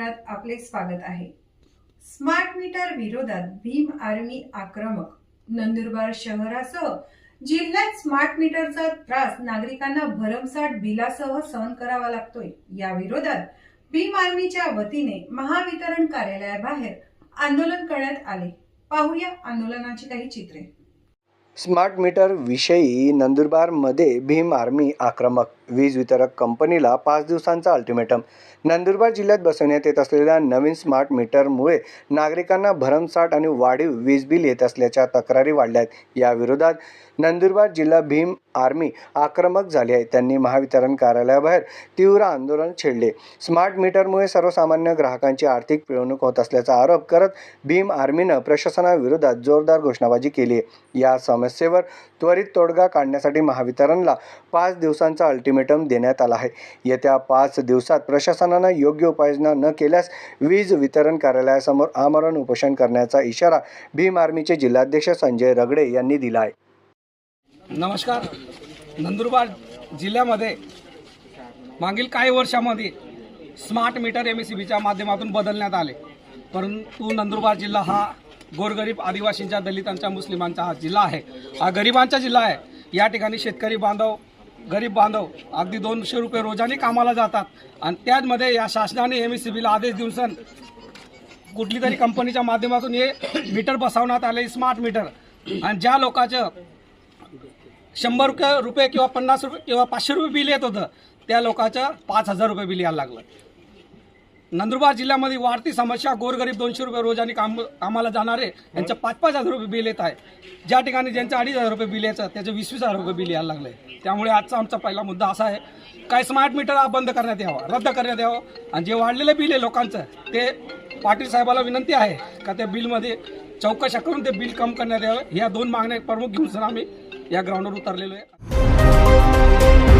चॅनलात आपले स्वागत आहे। स्मार्ट मीटर विरोधात भीम आर्मी आक्रमक। नंदुरबार शहरासह जिल्ह्यात स्मार्ट मीटरचा त्रास नागरिकांना भरमसाठ बिलासह सहन करावा लागतोय। या विरोधात भीम आर्मीच्या वतीने महावितरण कार्यालयाबाहेर आंदोलन करण्यात आले। पाहूया आंदोलनाची काही चित्रे। स्मार्ट मीटर विषयी नंदुरबारमध्ये भीम आर्मी आक्रमक। वीज वितरक कंपनीला 5 दिवसांचा अल्टिमेटम। नंदुरबार जिल्ह्यात बसवण्यात येत असलेल्या नवीन स्मार्ट मीटरमुळे नागरिकांना भरमसाठ आणि वाढीव वीज बिल येत असल्याच्या तक्रारी वाढल्या आहेत। या विरोधात नंदुरबार जिल्हा भीम आर्मी आक्रमक झाली आहे। त्यांनी महावितरण कार्यालयाबाहेर तीव्र आंदोलन छेडले। स्मार्ट मीटरमुळे सर्वसामान्य ग्राहकांची आर्थिक पिळवणूक होत असल्याचा आरोप करत भीम आर्मीनं प्रशासनाविरोधात जोरदार घोषणाबाजी केली आहे। या समस्येवर त्वरित तोडगा काढण्यासाठी महावितरणला 5 दिवसांचा अल्टिमेटम देण्यात आला आहे। येत्या 5 दिवसात प्रशासनानं योग्य उपाययोजना न केल्यास वीज वितरण कार्यालयासमोर आमरण उपोषण करण्याचा इशारा भीम आर्मीचे जिल्हाध्यक्ष संजय रगडे यांनी दिला आहे। नमस्कार। नंदुरबार जिल्ह्यामध्ये मागील काही वर्षांमध्ये स्मार्ट मीटर MSEBीच्या माध्यमातून बदलण्यात आले, परंतु नंदुरबार जिल्हा हा गोरगरीब आदिवासींच्या, दलितांच्या, मुस्लिमांचा हा जिल्हा आहे। हा गरिबांचा जिल्हा आहे। या ठिकाणी शेतकरी बांधव, गरीब बांधव अगदी 200 रुपये रोजाने कामाला जातात आणि त्यामध्ये या शासनाने MSEBीला आदेश देऊन कुठली तरी कंपनीच्या माध्यमातून हे मीटर बसवण्यात आले, स्मार्ट मीटर। आणि ज्या लोकांचं 100 रुपये किंवा 50 रुपये किंवा 500 रुपये बिल येत होतं, त्या लोकांचं 5000 रुपये बिल यायला लागलं। नंदुरबार जिल्ह्यामध्ये वाढती समस्या, गोरगरीब 200 रुपये रोजाने कामाला जाणारे यांचं 5-5 हजार रुपये बिल येत आहे। ज्या ठिकाणी ज्यांचं 2,500 रुपये बिल यायचं त्याचं 20,000 रुपये बिल यायला लागलं आहे। त्यामुळे आजचा आमचा पहिला मुद्दा असा आहे, काय स्मार्ट मीटर हा बंद करण्यात यावा, रद्द करण्यात यावं। आणि जे वाढलेलं बिल आहे लोकांचं, ते पाटील साहेबाला विनंती आहे का त्या बिलमध्ये चौकशा करून ते बिल कम करण्यात यावं। ह्या 2 मागण्या प्रमुख घेऊन आम्ही या ग्राउंडवर उतरलेलो आहे।